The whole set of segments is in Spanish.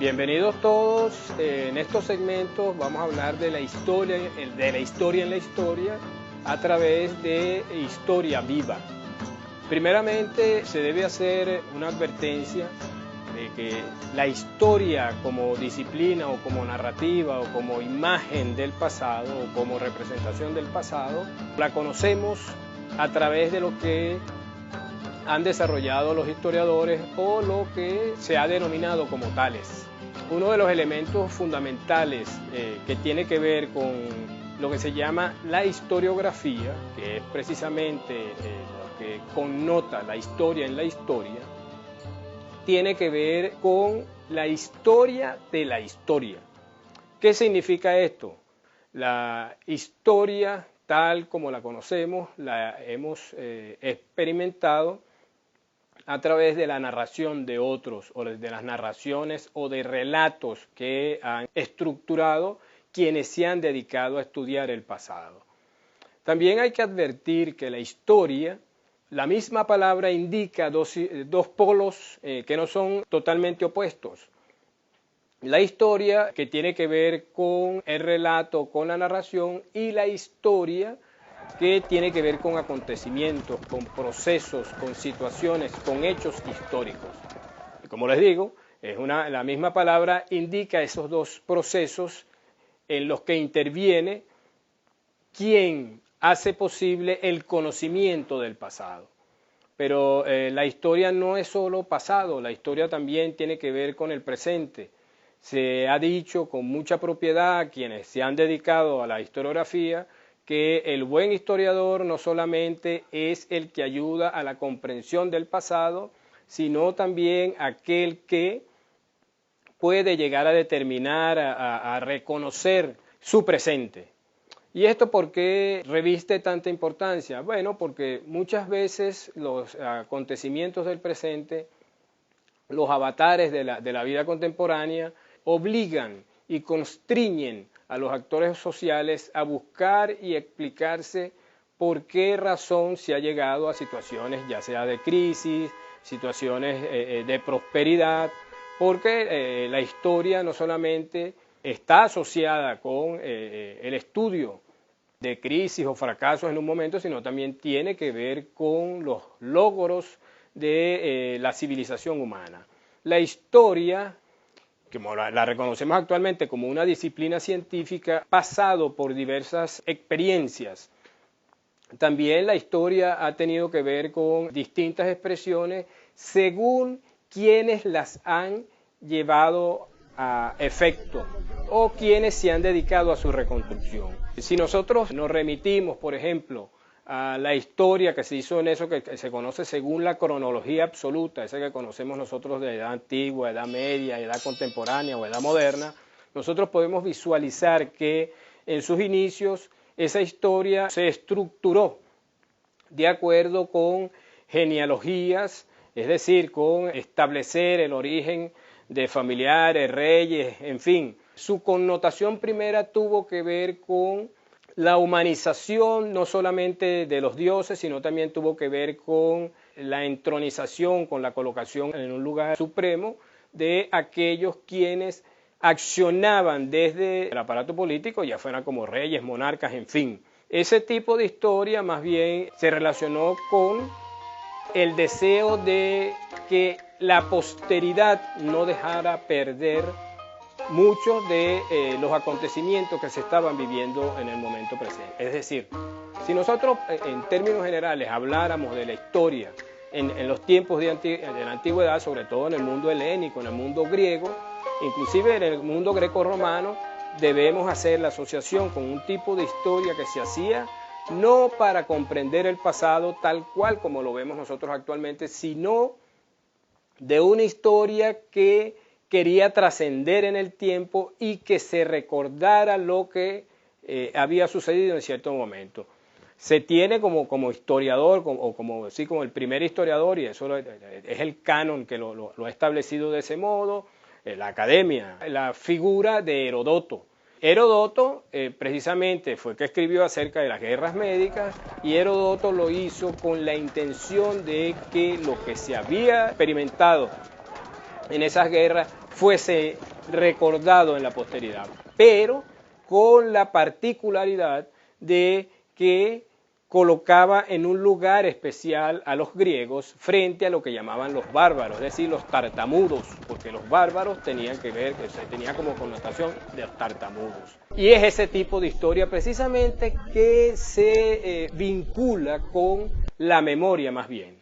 Bienvenidos todos. En estos segmentos vamos a hablar de la historia en la historia a través de historia viva. Primeramente se debe hacer una advertencia de que la historia como disciplina o como narrativa o como imagen del pasado o como representación del pasado la conocemos a través de lo que han desarrollado los historiadores o lo que se ha denominado como tales. Uno de los elementos fundamentales que tiene que ver con lo que se llama la historiografía, que es precisamente lo que connota la historia en la historia, tiene que ver con la historia de la historia. ¿Qué significa esto? La historia tal como la conocemos, la hemos experimentado a través de la narración de otros, o de las narraciones o de relatos que han estructurado quienes se han dedicado a estudiar el pasado. También hay que advertir que la historia, la misma palabra indica dos polos que no son totalmente opuestos. La historia, que tiene que ver con el relato, con la narración, y la historia, que tiene que ver con acontecimientos, con procesos, con situaciones, con hechos históricos. Y como les digo, la misma palabra indica esos dos procesos en los que interviene quien hace posible el conocimiento del pasado. Pero la historia no es solo pasado, la historia también tiene que ver con el presente. Se ha dicho con mucha propiedad quienes se han dedicado a la historiografía que el buen historiador no solamente es el que ayuda a la comprensión del pasado, sino también aquel que puede llegar a determinar, a reconocer su presente. ¿Y esto por qué reviste tanta importancia? Bueno, porque muchas veces los acontecimientos del presente, los avatares de la vida contemporánea, obligan y constriñen a los actores sociales a buscar y explicarse por qué razón se ha llegado a situaciones ya sea de crisis, situaciones de prosperidad, porque la historia no solamente está asociada con el estudio de crisis o fracasos en un momento, sino también tiene que ver con los logros de la civilización humana. La historia, que la reconocemos actualmente como una disciplina científica, pasado por diversas experiencias. También la historia ha tenido que ver con distintas expresiones según quienes las han llevado a efecto o quienes se han dedicado a su reconstrucción. Si nosotros nos remitimos, por ejemplo, a la historia que se hizo en eso que se conoce según la cronología absoluta, esa que conocemos nosotros de edad antigua, edad media, edad contemporánea o edad moderna, nosotros podemos visualizar que en sus inicios esa historia se estructuró de acuerdo con genealogías, es decir, con establecer el origen de familiares, reyes, en fin. Su connotación primera tuvo que ver con la humanización no solamente de los dioses, sino también tuvo que ver con la entronización, con la colocación en un lugar supremo de aquellos quienes accionaban desde el aparato político, ya fueran como reyes, monarcas, en fin. Ese tipo de historia más bien se relacionó con el deseo de que la posteridad no dejara perder muchos de los acontecimientos que se estaban viviendo en el momento presente. Es decir, si nosotros en términos generales habláramos de la historia en los tiempos de la antigüedad, sobre todo en el mundo helénico, en el mundo griego, inclusive en el mundo grecorromano, debemos hacer la asociación con un tipo de historia que se hacía no para comprender el pasado tal cual como lo vemos nosotros actualmente, sino de una historia que quería trascender en el tiempo y que se recordara lo que había sucedido en cierto momento. Se tiene como historiador, o como el primer historiador, y eso es el canon que lo ha establecido de ese modo, la academia, la figura de Heródoto. Heródoto precisamente fue el que escribió acerca de las guerras médicas, y Heródoto lo hizo con la intención de que lo que se había experimentado en esas guerras fuese recordado en la posteridad, pero con la particularidad de que colocaba en un lugar especial a los griegos frente a lo que llamaban los bárbaros, es decir, los tartamudos, porque los bárbaros tenían que ver, que se tenía como connotación de los tartamudos. Y es ese tipo de historia precisamente que se vincula con la memoria más bien.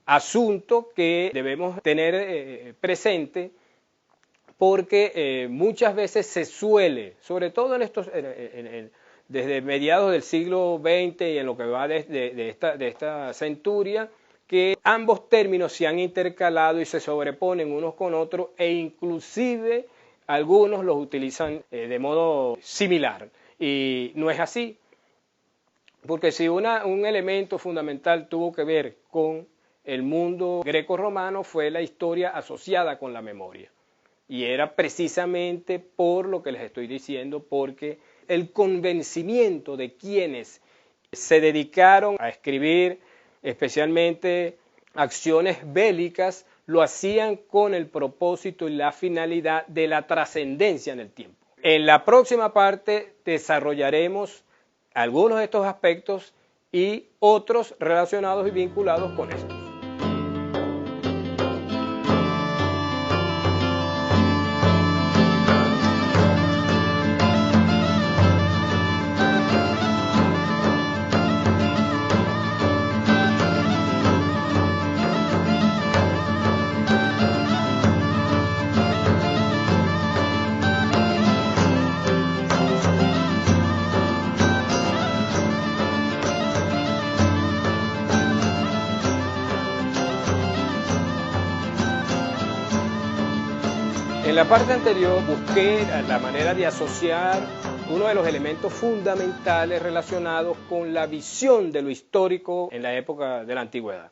Asunto que debemos tener presente porque muchas veces se suele, sobre todo en estos... desde mediados del siglo XX y en lo que va de esta centuria, que ambos términos se han intercalado y se sobreponen unos con otros e inclusive algunos los utilizan de modo similar. Y no es así, porque si un elemento fundamental tuvo que ver con el mundo greco-romano fue la historia asociada con la memoria. Y era precisamente por lo que les estoy diciendo, porque el convencimiento de quienes se dedicaron a escribir, especialmente acciones bélicas, lo hacían con el propósito y la finalidad de la trascendencia en el tiempo. En la próxima parte desarrollaremos algunos de estos aspectos y otros relacionados y vinculados con esto. En la parte anterior busqué la manera de asociar uno de los elementos fundamentales relacionados con la visión de lo histórico en la época de la antigüedad.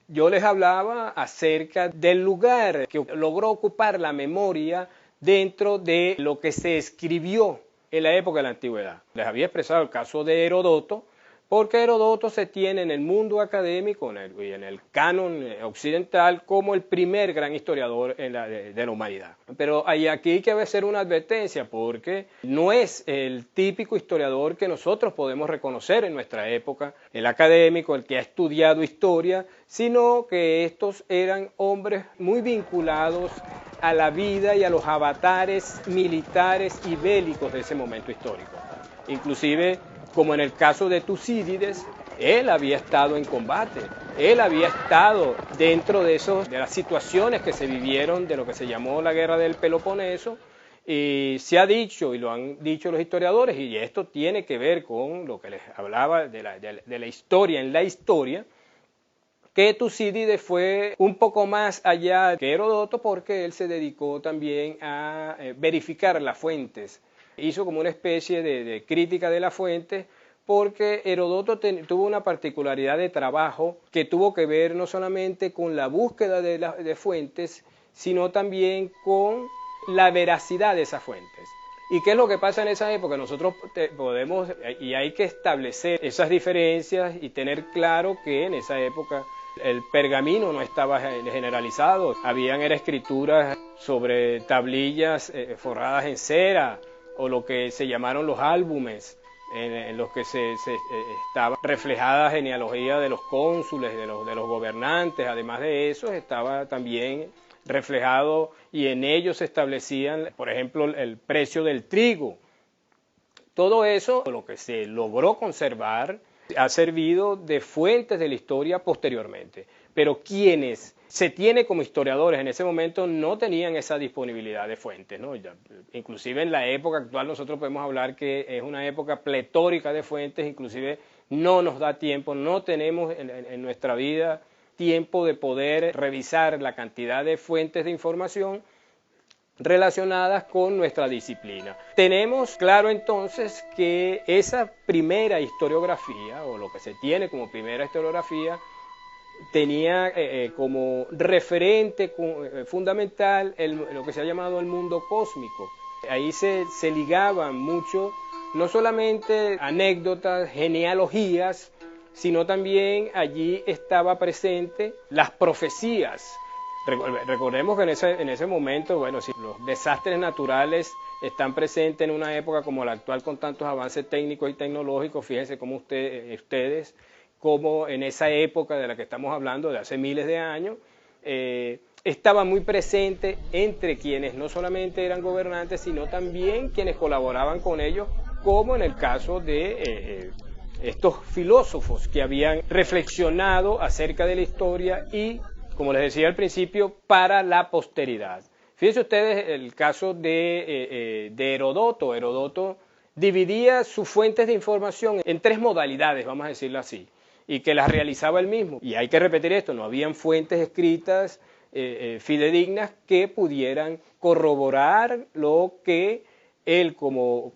Yo les hablaba acerca del lugar que logró ocupar la memoria dentro de lo que se escribió en la época de la antigüedad. Les había expresado el caso de Heródoto, porque Heródoto se tiene en el mundo académico y en el canon occidental como el primer gran historiador de la humanidad. Pero aquí hay que hacer una advertencia, porque no es el típico historiador que nosotros podemos reconocer en nuestra época, el académico, el que ha estudiado historia, sino que estos eran hombres muy vinculados a la vida y a los avatares militares y bélicos de ese momento histórico. Inclusive, como en el caso de Tucídides, él había estado en combate, él había estado dentro de las situaciones que se vivieron de lo que se llamó la guerra del Peloponeso, y se ha dicho, y lo han dicho los historiadores, y esto tiene que ver con lo que les hablaba de la historia en la historia, que Tucídides fue un poco más allá que Heródoto, porque él se dedicó también a verificar las fuentes. Hizo como una especie de crítica de las fuentes, porque Heródoto tuvo una particularidad de trabajo que tuvo que ver no solamente con la búsqueda de fuentes, sino también con la veracidad de esas fuentes. ¿Y qué es lo que pasa en esa época? Nosotros podemos, y hay que establecer esas diferencias y tener claro que en esa época el pergamino no estaba generalizado, habían escrituras sobre tablillas forradas en cera, o lo que se llamaron los álbumes, en los que estaba reflejada la genealogía de los cónsules, de los gobernantes. Además de eso, estaba también reflejado, y en ellos se establecían, por ejemplo, el precio del trigo. Todo eso, lo que se logró conservar, ha servido de fuentes de la historia posteriormente. Pero quienes se tiene como historiadores en ese momento no tenían esa disponibilidad de fuentes, ¿no? Inclusive en la época actual nosotros podemos hablar que es una época pletórica de fuentes, inclusive no nos da tiempo, no tenemos en nuestra vida tiempo de poder revisar la cantidad de fuentes de información relacionadas con nuestra disciplina. Tenemos claro entonces que esa primera historiografía, o lo que se tiene como primera historiografía, tenía como referente fundamental lo que se ha llamado el mundo cósmico. Ahí se ligaban mucho, no solamente anécdotas, genealogías, sino también allí estaba presente las profecías Recordemos que en ese momento, bueno, si los desastres naturales están presentes en una época como la actual con tantos avances técnicos y tecnológicos, fíjense cómo ustedes, como en esa época de la que estamos hablando, de hace miles de años, estaba muy presente entre quienes no solamente eran gobernantes, sino también quienes colaboraban con ellos, como en el caso de estos filósofos que habían reflexionado acerca de la historia y, como les decía al principio, para la posteridad. Fíjense ustedes el caso de Heródoto. Heródoto dividía sus fuentes de información en tres modalidades, vamos a decirlo así, y que las realizaba él mismo. Y hay que repetir esto, no habían fuentes escritas fidedignas que pudieran corroborar lo que él como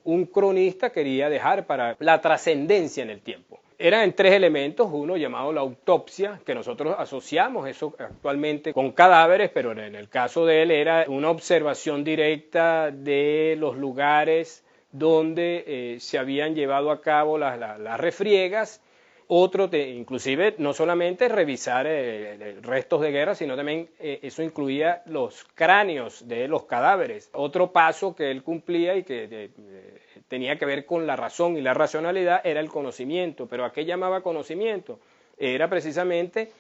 un cronista quería dejar para la trascendencia en el tiempo. Eran tres elementos, uno llamado la autopsia, que nosotros asociamos eso actualmente con cadáveres, pero en el caso de él era una observación directa de los lugares donde se habían llevado a cabo las refriegas. Otro, inclusive, no solamente revisar restos de guerra, sino también eso incluía los cráneos de los cadáveres. Otro paso que él cumplía y que tenía que ver con la razón y la racionalidad era el conocimiento. ¿Pero a qué llamaba conocimiento? Era precisamente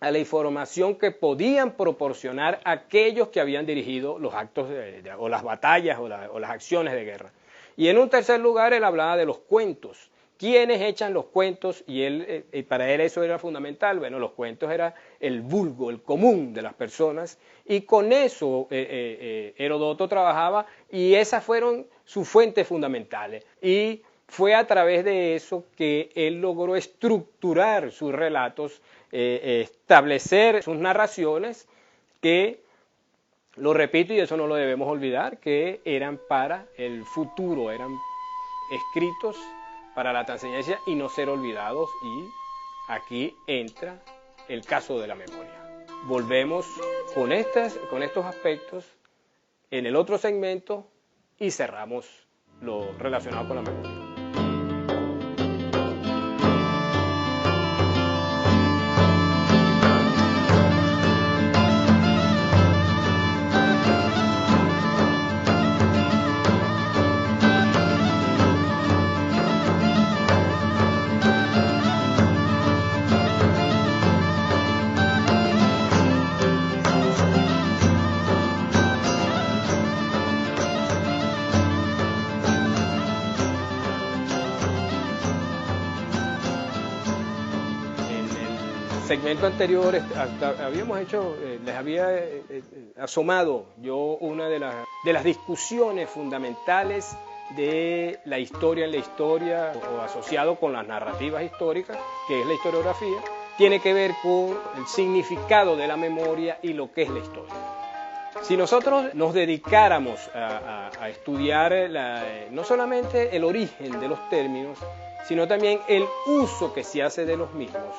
a la información que podían proporcionar aquellos que habían dirigido los actos o las batallas o las acciones de guerra. Y en un tercer lugar, él hablaba de los cuentos. ¿Quiénes echan los cuentos? Y para él eso era fundamental. Bueno, los cuentos era el vulgo, el común de las personas, y con eso Heródoto trabajaba, y esas fueron sus fuentes fundamentales. Y fue a través de eso que él logró estructurar sus relatos, establecer sus narraciones que, lo repito y eso no lo debemos olvidar, que eran para el futuro, eran escritos para la trascendencia y no ser olvidados, y aquí entra el caso de la memoria. Volvemos con estos aspectos en el otro segmento y cerramos lo relacionado con la memoria. Segmento anterior les había asomado yo una de las discusiones fundamentales de la historia en la historia, o asociado con las narrativas históricas, que es la historiografía, tiene que ver con el significado de la memoria y lo que es la historia. Si nosotros nos dedicáramos a estudiar no solamente el origen de los términos, sino también el uso que se hace de los mismos,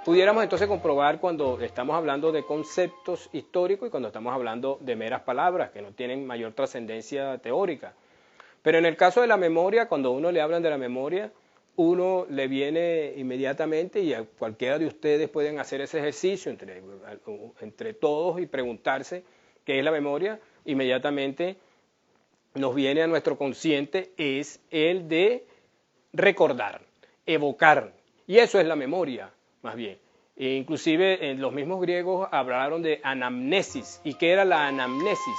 pudiéramos entonces comprobar cuando estamos hablando de conceptos históricos y cuando estamos hablando de meras palabras que no tienen mayor trascendencia teórica. Pero en el caso de la memoria, cuando uno le hablan de la memoria, uno le viene inmediatamente, y a cualquiera de ustedes pueden hacer ese ejercicio entre todos y preguntarse qué es la memoria, inmediatamente nos viene a nuestro consciente es el de recordar, evocar, y eso es la memoria. Más bien, inclusive los mismos griegos hablaron de anamnesis. ¿Y qué era la anamnesis?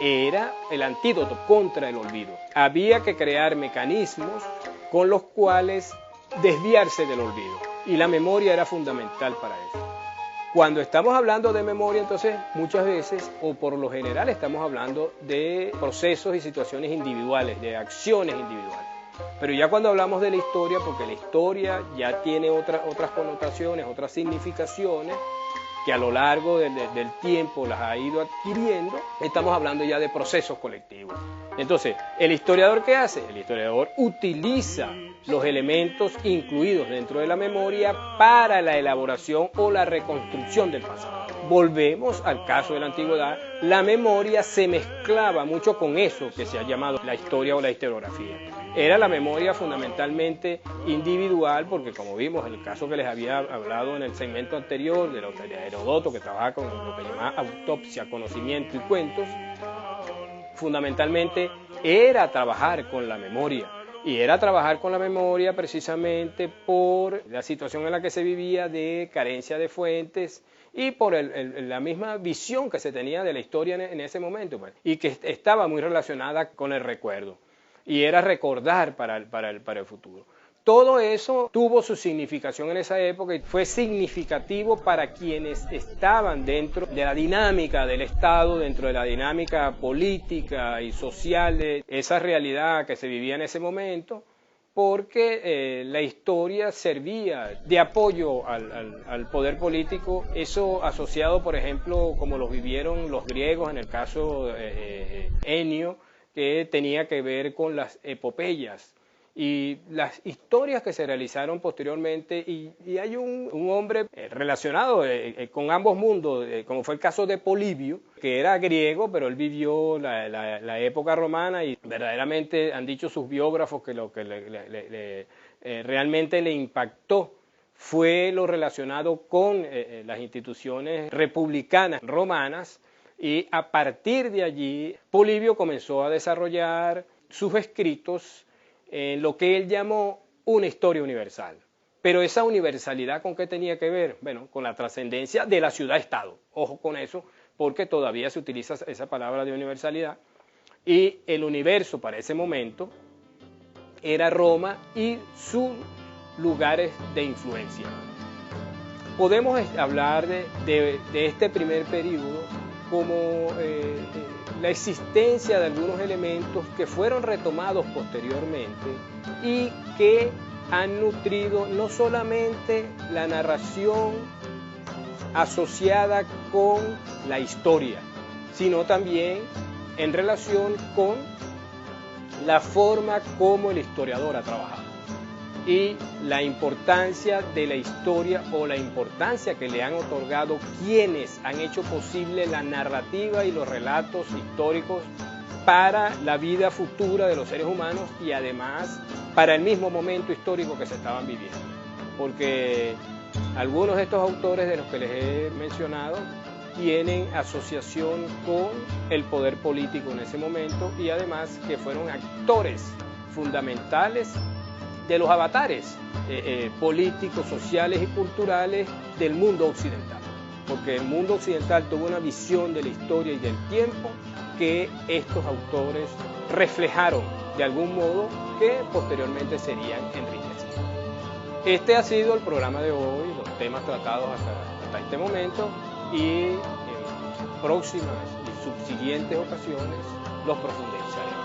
Era el antídoto contra el olvido. Había que crear mecanismos con los cuales desviarse del olvido, y la memoria era fundamental para eso. Cuando estamos hablando de memoria, entonces, muchas veces, o por lo general, estamos hablando de procesos y situaciones individuales, de acciones individuales. Pero ya cuando hablamos de la historia, porque la historia ya tiene otras connotaciones, otras significaciones, que a lo largo del tiempo las ha ido adquiriendo, estamos hablando ya de procesos colectivos. Entonces, ¿el historiador qué hace? El historiador utiliza los elementos incluidos dentro de la memoria para la elaboración o la reconstrucción del pasado. Volvemos al caso de la antigüedad. La memoria se mezclaba mucho con eso que se ha llamado la historia o la historiografía. era la memoria fundamentalmente individual, porque como vimos en el caso que les había hablado en el segmento anterior, de Heródoto, que trabaja con lo que llamaba autopsia, conocimiento y cuentos, fundamentalmente era trabajar con la memoria. Y era trabajar con la memoria precisamente por la situación en la que se vivía de carencia de fuentes y por la misma visión que se tenía de la historia en ese momento, pues, y que estaba muy relacionada con el recuerdo. Y era recordar para el futuro. Todo eso tuvo su significación en esa época y fue significativo para quienes estaban dentro de la dinámica del Estado, dentro de la dinámica política y social de esa realidad que se vivía en ese momento, porque la historia servía de apoyo al poder político, eso asociado, por ejemplo, como lo vivieron los griegos en el caso Enio, que tenía que ver con las epopeyas y las historias que se realizaron posteriormente, y hay un hombre relacionado con ambos mundos, como fue el caso de Polibio, que era griego, pero él vivió la época romana, y verdaderamente han dicho sus biógrafos que lo que realmente le impactó fue lo relacionado con las instituciones republicanas romanas, y a partir de allí Polibio comenzó a desarrollar sus escritos en lo que él llamó una historia universal. Pero esa universalidad, ¿con qué tenía que ver? Bueno, con la trascendencia de la ciudad-estado. Ojo con eso, porque todavía se utiliza esa palabra de universalidad. Y el universo para ese momento era Roma y sus lugares de influencia. Podemos hablar de este primer periodo como la existencia de algunos elementos que fueron retomados posteriormente y que han nutrido no solamente la narración asociada con la historia, sino también en relación con la forma como el historiador ha trabajado y la importancia de la historia o la importancia que le han otorgado quienes han hecho posible la narrativa y los relatos históricos para la vida futura de los seres humanos y además para el mismo momento histórico que se estaban viviendo. Porque algunos de estos autores de los que les he mencionado tienen asociación con el poder político en ese momento y además que fueron actores fundamentales de los avatares políticos, sociales y culturales del mundo occidental. Porque el mundo occidental tuvo una visión de la historia y del tiempo que estos autores reflejaron de algún modo que posteriormente serían enriquecidos. Este ha sido el programa de hoy, los temas tratados hasta este momento, y en próximas y subsiguientes ocasiones los profundizaremos.